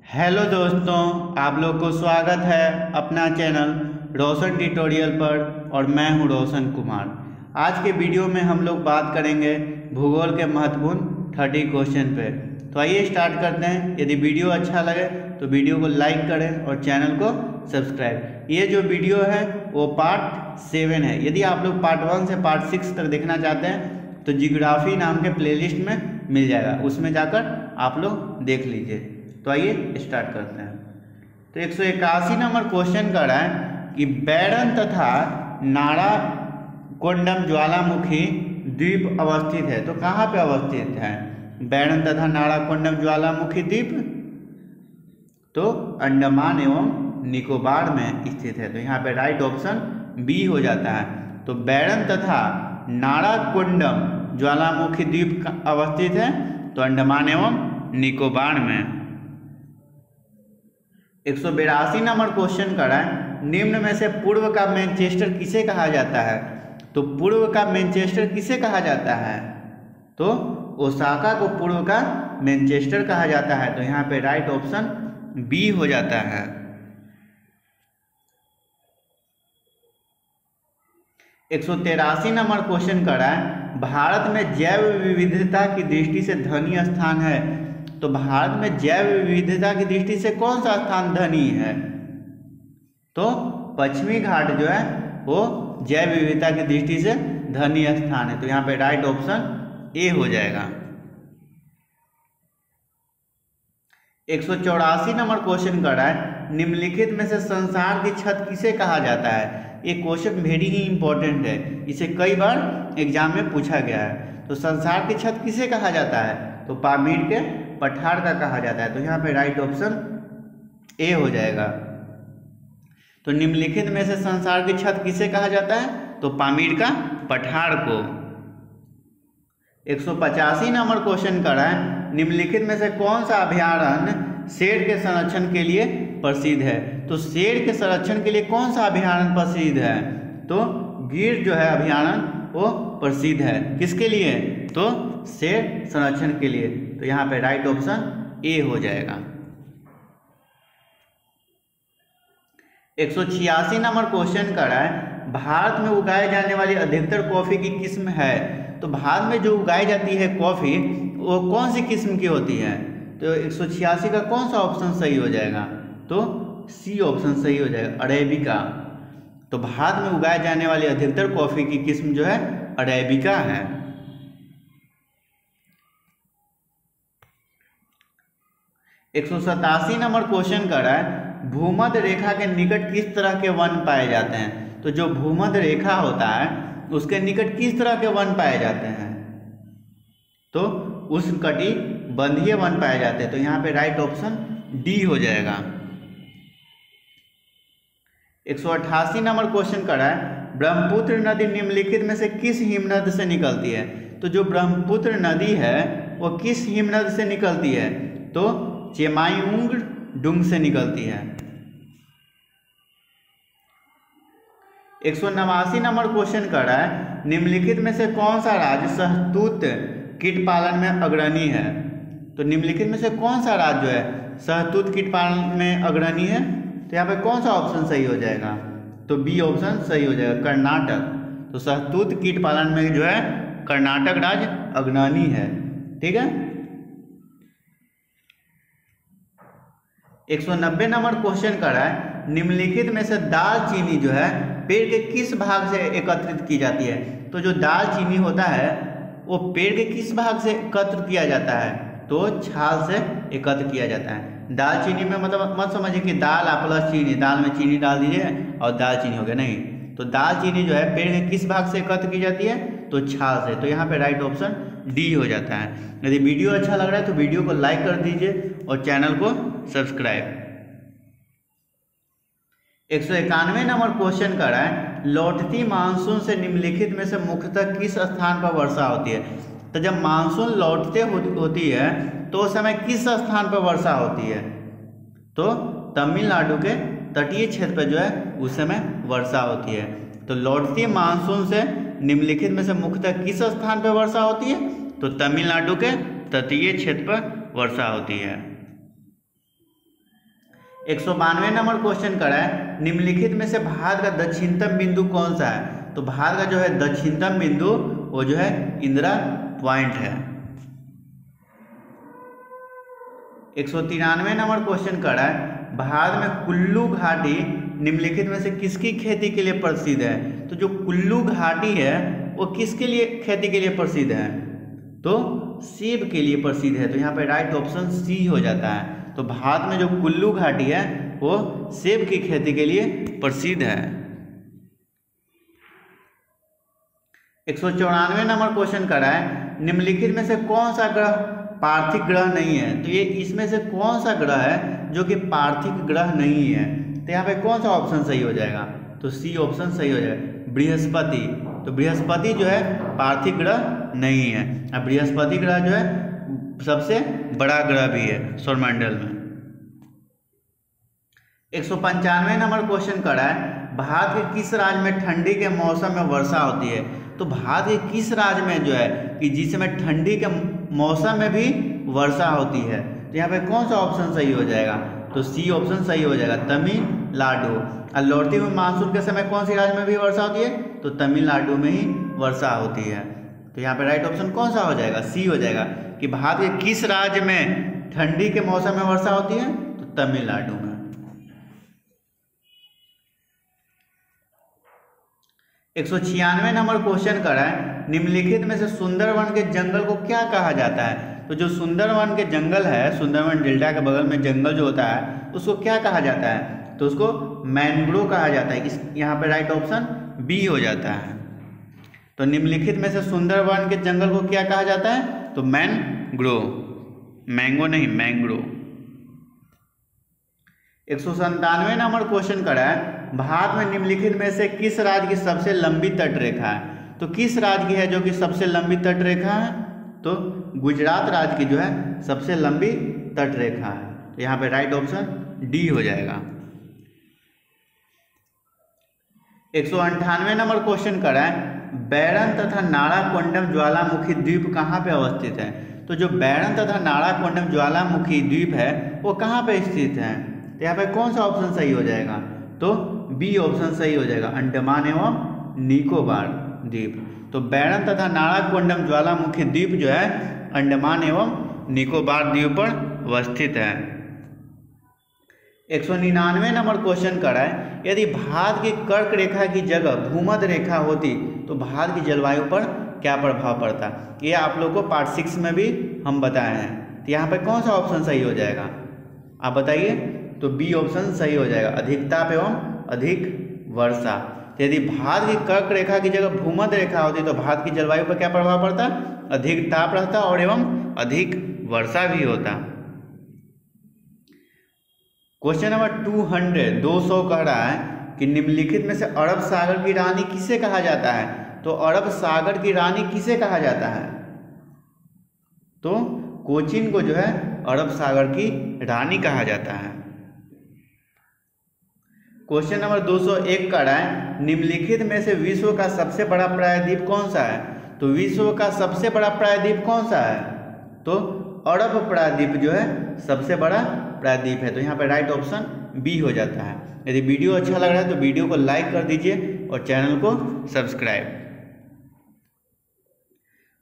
Hello दोस्तों, आप लोग को स्वागत है अपना चैनल रोशन ट्यूटोरियल पर और मैं हूं रोशन कुमार। आज के वीडियो में हम लोग बात करेंगे भूगोल के महत्वपूर्ण 30 क्वेश्चन पे। तो आइए स्टार्ट करते हैं। यदि वीडियो अच्छा लगे तो वीडियो को लाइक करें और चैनल को सब्सक्राइब। ये जो वीडियो है वो पार्ट 7 है। यदि आप लोग पार्ट 1 से पार्ट 6 तक देखना चाहते हैं तो जियोग्राफी नाम के प्लेलिस्ट में मिल जाएगा, उसमें जाकर आप लोग देख लीजिए। तो आइए स्टार्ट करते हैं। तो 181 नंबर क्वेश्चन कर रहा है कि बैरन तथा नाराकोंडम ज्वालामुखी द्वीप अवस्थित है। तो कहाँ पे अवस्थित है बैरन तथा नाराकोंडम ज्वालामुखी द्वीप? तो अंडमान एवं निकोबार में स्थित है। तो यहाँ पे राइट ऑप्शन बी हो जाता है। तो बैरन तथा नाराकोंडम ज्वालामुखी द्वीप अवस्थित है तो अंडमान एवं निकोबार में। 182 नंबर क्वेश्चन कर रहा है निम्न में से पूर्व का मैनचेस्टर किसे कहा जाता है? तो पूर्व का मैनचेस्टर किसे कहा जाता है? तो ओसाका को पूर्व का मैनचेस्टर कहा जाता है। तो यहाँ पे राइट ऑप्शन बी हो जाता है। 183 नंबर क्वेश्चन कर रहा है भारत में जैव विविधता की दृष्टि से धनी स्थान है। तो भारत में जैव विविधता की दृष्टि से कौन सा स्थान धनी है? तो पश्चिमी घाट जो है वो जैव विविधता की दृष्टि से धनी स्थान है। तो यहाँ पे राइट ऑप्शन ए हो जाएगा। 184 नंबर क्वेश्चन कर रहा है निम्नलिखित में से संसार की छत किसे कहा जाता है? ये क्वेश्चन वेरी ही इंपॉर्टेंट है, इसे कई बार एग्जाम में पूछा गया है। तो संसार की छत किसे कहा जाता है? तो पामीर के पठार का कहा जाता है। तो यहाँ पे राइट ऑप्शन ए हो जाएगा। तो निम्नलिखित में से संसार की छत किसे कहा जाता है? तो पामीर का पठार को। 185 नंबर क्वेश्चन कर रहा है निम्नलिखित में से कौन सा अभयारण्य शेर के संरक्षण के लिए प्रसिद्ध है? तो शेर के संरक्षण के लिए कौन सा अभयारण्य प्रसिद्ध है? तो गिर जो है अभयारण्य वो प्रसिद्ध है। किसके लिए? तो शेर संरक्षण के लिए। तो यहाँ पे राइट ऑप्शन ए हो जाएगा। 186 नंबर क्वेश्चन कर रहा है भारत में उगाए जाने वाली अधिकतर कॉफी की किस्म है। तो भारत में जो उगाई जाती है कॉफी वो कौन सी किस्म की होती है? तो 186 का कौन सा ऑप्शन सही हो जाएगा? तो सी ऑप्शन सही हो जाएगा, अरेबिका। तो भारत में उगाए जाने वाली अधिकतर कॉफी की किस्म जो है अरेबिका है। 187 नंबर क्वेश्चन कर रहा है भूमध्य रेखा के निकट किस तरह के वन पाए जाते हैं? तो जो भूमध्य रेखा होता है उसके निकट किस तरह के वन पाए जाते हैं? तो उष्णकटिबंधीय वन पाए जाते हैं। तो यहाँ पे राइट ऑप्शन डी हो जाएगा। 188 नंबर क्वेश्चन कर रहा है ब्रह्मपुत्र नदी निम्नलिखित में से किस हिमनद से निकलती है? तो जो ब्रह्मपुत्र नदी है वो किस हिमनद से निकलती है? तो चेमायुंग डुंग से निकलती है। 189 नंबर क्वेश्चन कर रहा है निम्नलिखित में से कौन सा राज्य शहतूत कीट पालन में अग्रणी है? तो निम्नलिखित में से कौन सा राज्य जो है शहतूत कीट पालन में अग्रणी है? तो यहाँ पे कौन सा ऑप्शन सही हो जाएगा? तो बी ऑप्शन सही हो जाएगा, कर्नाटक। तो शहतूत कीट पालन में जो है कर्नाटक राज्य अग्रणी है। ठीक है। 190 नंबर क्वेश्चन कर रहा है निम्नलिखित में से दालचीनी जो है पेड़ के किस भाग से एकत्रित की जाती है? तो जो दालचीनी होता है वो पेड़ के किस भाग से एकत्र किया जाता है? तो छाल से एकत्र किया जाता है। दालचीनी में मतलब मत समझिए कि दाल प्लस चीनी, दाल में चीनी डाल दीजिए और दालचीनी हो गया, नहीं। तो दालचीनी जो है पेड़ के किस भाग से एकत्र की जाती है? तो छाल से। तो यहाँ पे राइट ऑप्शन डी हो जाता है। यदि वीडियो अच्छा लग रहा है तो वीडियो को लाइक कर दीजिए और चैनल को सब्सक्राइब। 191 नंबर क्वेश्चन कर रहा है लौटती मानसून से निम्नलिखित में से मुख्यतः किस स्थान पर वर्षा होती है? तो जब मानसून लौटते होती है तो उस समय किस स्थान पर वर्षा होती है? तो तमिलनाडु के तटीय क्षेत्र पर जो है उस समय वर्षा होती है। तो लौटती मानसून से निम्नलिखित में से मुख्यतः किस स्थान पर वर्षा होती है? तो तमिलनाडु के तटीय क्षेत्र पर वर्षा होती है। 192 नंबर क्वेश्चन करा है, निम्नलिखित में से भारत का दक्षिणतम बिंदु कौन सा है? तो भारत का जो है दक्षिणतम बिंदु वो जो है इंदिरा पॉइंट है। 193 नंबर क्वेश्चन करा है, भारत में कुल्लू घाटी निम्नलिखित में से किसकी खेती के लिए प्रसिद्ध है? तो जो कुल्लू घाटी है वो किसके लिए खेती के लिए प्रसिद्ध है? तो सेब के लिए प्रसिद्ध है। तो यहाँ पे राइट ऑप्शन सी हो जाता है। तो भारत में जो कुल्लू घाटी है वो सेब की खेती के लिए प्रसिद्ध है। 194 नंबर क्वेश्चन करा है, निम्नलिखित में से कौन सा ग्रह पार्थिव ग्रह नहीं है? तो ये इसमें से कौन सा ग्रह है जो कि पार्थिव ग्रह नहीं है? तो यहाँ पे कौन सा ऑप्शन सही हो जाएगा? तो सी ऑप्शन सही हो जाएगा, बृहस्पति। तो बृहस्पति जो है पार्थिव ग्रह नहीं है। अब बृहस्पति ग्रह जो है सबसे बड़ा ग्रह भी है सौरमंडल में। 195 नंबर क्वेश्चन करा है, भारत के किस राज्य में ठंडी के मौसम में वर्षा होती है? तो भारत के किस राज्य में जो है कि जिसमें ठंडी के मौसम में भी वर्षा होती है? तो यहाँ पे कौन सा ऑप्शन सही हो जाएगा? तो सी ऑप्शन सही हो जाएगा, तमिलनाडु। और लौटती हुई मानसून के समय कौन सी राज्य में भी वर्षा होती है? तो तमिलनाडु में ही वर्षा होती है। तो यहाँ पे राइट ऑप्शन कौन सा हो जाएगा? सी हो जाएगा कि भारत के किस राज्य में ठंडी के मौसम में वर्षा होती है? तो तमिलनाडु में। 196 नंबर क्वेश्चन करा है, निम्नलिखित में से सुंदरवन के जंगल को क्या कहा जाता है? तो जो सुंदरवन के जंगल है, सुंदरवन डेल्टा के बगल में जंगल जो होता है उसको क्या कहा जाता है? तो उसको मैंग्रोव कहा जाता है। इस यहाँ पे राइट ऑप्शन बी हो जाता है। तो निम्नलिखित में से सुंदरवन के जंगल को क्या कहा जाता है? तो मैंग्रोव, मैंगो नहीं, मैंग्रोव। 197 नंबर क्वेश्चन करा है, भारत में निम्नलिखित में से किस राज्य की सबसे लंबी तट रेखा है? तो किस राज्य की है जो कि सबसे लंबी तट रेखा है? तो गुजरात राज्य की जो है सबसे लंबी तट रेखा है। तो यहाँ पे राइट ऑप्शन डी हो जाएगा। 198 नंबर क्वेश्चन करा है, बैरन तथा नाराकोंडम ज्वालामुखी द्वीप कहाँ पे अवस्थित है? तो जो बैरन तथा नाराकोंडम ज्वालामुखी द्वीप है वो कहाँ पे स्थित है? तो यहाँ पे कौन सा ऑप्शन सही हो जाएगा? तो बी ऑप्शन सही हो जाएगा, अंडमान एवं निकोबार द्वीप। तो बैरन तथा नाराकोंडम ज्वालामुखी द्वीप जो है अंडमान एवं निकोबार द्वीप पर अवस्थित है। 199 नंबर क्वेश्चन करा है, यदि भारत की कर्क रेखा की जगह भूमध्य रेखा होती तो भारत की जलवायु पर क्या प्रभाव पड़ता? ये आप लोग को पार्ट 6 में भी हम बताए हैं। तो यहाँ पे कौन सा ऑप्शन सही हो जाएगा? आप बताइए। तो बी ऑप्शन सही हो जाएगा, अधिक ताप एवं अधिक वर्षा। यदि भारत की कर्क रेखा की जगह भूमध्य रेखा होती तो भारत की जलवायु पर क्या प्रभाव पड़ता? अधिक ताप रहता और एवं अधिक वर्षा भी होता। क्वेश्चन नंबर 200 कह रहा है कि निम्नलिखित में से अरब सागर की रानी किसे कहा जाता है? तो अरब सागर की रानी किसे कहा जाता है? तो कोचीन को जो है अरब सागर की रानी कहा जाता है। क्वेश्चन नंबर 201 का है, निम्नलिखित में से विश्व का सबसे बड़ा प्रायद्वीप कौन सा है? तो विश्व का सबसे बड़ा प्रायद्वीप कौन सा है? तो अरब प्रायद्वीप जो है सबसे बड़ा प्रायद्वीप है। तो यहाँ पे राइट ऑप्शन बी हो जाता है। यदि वीडियो अच्छा लग रहा है तो वीडियो को लाइक कर दीजिए और चैनल को सब्सक्राइब।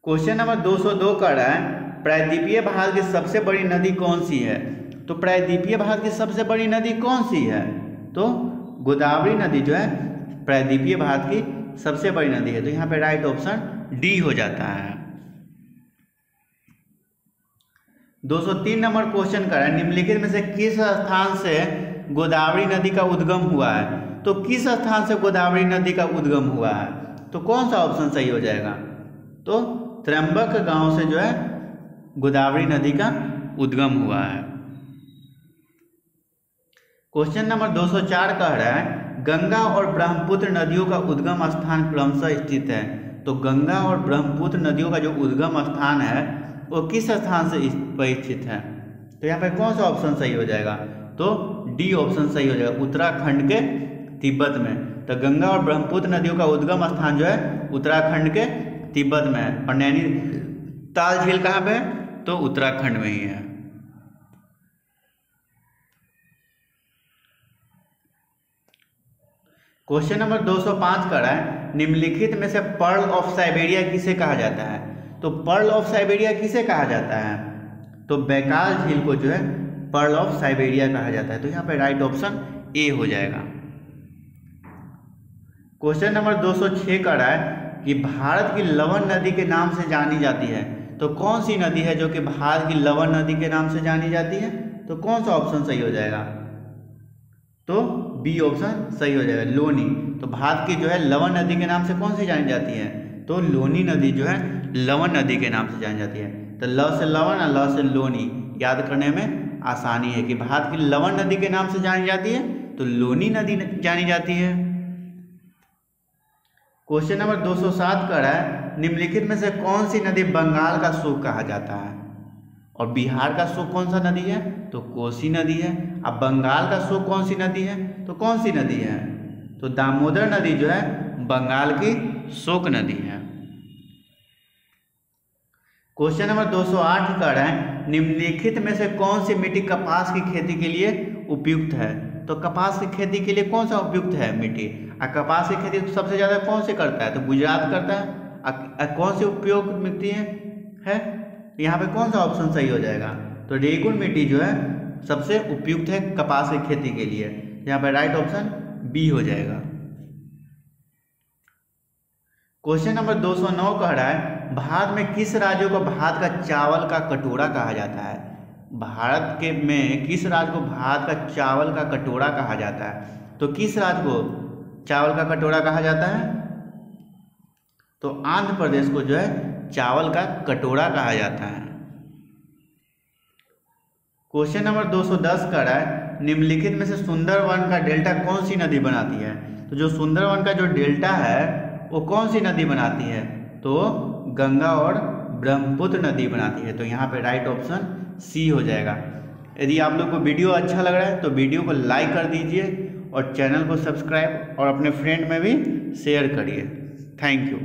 क्वेश्चन नंबर 202 का है, प्रायद्वीपीय भारत की सबसे बड़ी नदी कौन सी है? तो प्रायद्वीपीय भारत की सबसे बड़ी नदी कौन सी है? तो गोदावरी नदी जो है प्रायद्वीपीय भारत की सबसे बड़ी नदी है। तो यहाँ पे राइट ऑप्शन डी हो जाता है। 203 नंबर क्वेश्चन का है, निम्नलिखित में से किस स्थान से गोदावरी नदी का उद्गम हुआ है? तो किस स्थान से गोदावरी नदी का उद्गम हुआ है? तो कौन सा ऑप्शन सही हो जाएगा? तो त्र्यंबक गांव से जो है गोदावरी नदी का उद्गम हुआ है। क्वेश्चन नंबर 204 कह रहा है, गंगा और ब्रह्मपुत्र नदियों का उद्गम स्थान क्रमशः स्थित है। तो गंगा और ब्रह्मपुत्र नदियों का जो उद्गम स्थान है वो किस स्थान से स्थित है? तो यहाँ पे कौन सा ऑप्शन सही हो जाएगा? तो डी ऑप्शन सही हो जाएगा, उत्तराखंड के तिब्बत में। तो गंगा और ब्रह्मपुत्र नदियों का उद्गम स्थान जो है उत्तराखंड के तिब्बत में है। और नैनीताल झील कहाँ पे है? तो उत्तराखंड में ही है। क्वेश्चन नंबर 205 का है, निम्नलिखित में से पर्ल ऑफ साइबेरिया किसे कहा जाता है? तो पर्ल ऑफ साइबेरिया किसे कहा जाता है? तो बैकाल झील को जो है पर्ल ऑफ साइबेरिया कहा जाता है। तो यहाँ पे राइट ऑप्शन ए हो जाएगा। क्वेश्चन नंबर 206 का है कि भारत की लवण नदी के नाम से जानी जाती है। तो कौन सी नदी है जो कि भारत की लवण नदी के नाम से जानी जाती है? तो कौन सा ऑप्शन सही हो जाएगा? तो बी ऑप्शन सही हो जाएगा, लोनी। तो भारत की जो है लवण नदी के नाम से कौन सी जानी जाती है? तो लोनी नदी जो है लवण नदी के नाम से जानी जाती है। तो ल से लवण और ल से लोनी याद करने में आसानी है कि भारत की लवण नदी के नाम से जानी जाती है तो लोनी नदी जानी जाती है। क्वेश्चन नंबर 207 का है, निम्नलिखित में से कौन सी नदी बंगाल का शोक कहा जाता है? और बिहार का शोक कौन सा नदी है? तो कोसी नदी है। अब बंगाल का शोक कौन सी नदी है? तो कौन सी नदी है? तो दामोदर नदी जो है बंगाल की शोक नदी है। क्वेश्चन नंबर 208 का है, निम्नलिखित में से कौन सी मिट्टी कपास की खेती के लिए उपयुक्त है? तो कपास की खेती के लिए कौन सा उपयुक्त है मिट्टी? कपास की खेती सबसे ज्यादा कौन से करता है? तो गुजरात करता है। कौन सी उपयोग मिट्टी है? यहाँ पे कौन सा ऑप्शन सही हो जाएगा? तो रेगुल मिट्टी जो है सबसे उपयुक्त है कपास की खेती के लिए। यहाँ पे राइट ऑप्शन बी हो जाएगा। क्वेश्चन नंबर 209 कह रहा है, भारत में किस राज्य को भारत का चावल का कटोरा कहा जाता है? भारत के में किस राज्य को भारत का चावल का कटोरा कहा जाता है? तो किस राज्य को चावल का कटोरा कहा जाता है? तो आंध्र प्रदेश को जो है चावल का कटोरा कहा जाता है। क्वेश्चन नंबर 210 का है, निम्नलिखित में से सुंदरवन का डेल्टा कौन सी नदी बनाती है? तो जो सुंदरवन का जो डेल्टा है वो कौन सी नदी बनाती है? तो गंगा और ब्रह्मपुत्र नदी बनाती है। तो यहाँ पे राइट ऑप्शन सी हो जाएगा। यदि आप लोग को वीडियो अच्छा लग रहा है तो वीडियो को लाइक कर दीजिए और चैनल को सब्सक्राइब और अपने फ्रेंड में भी शेयर करिए। Thank you.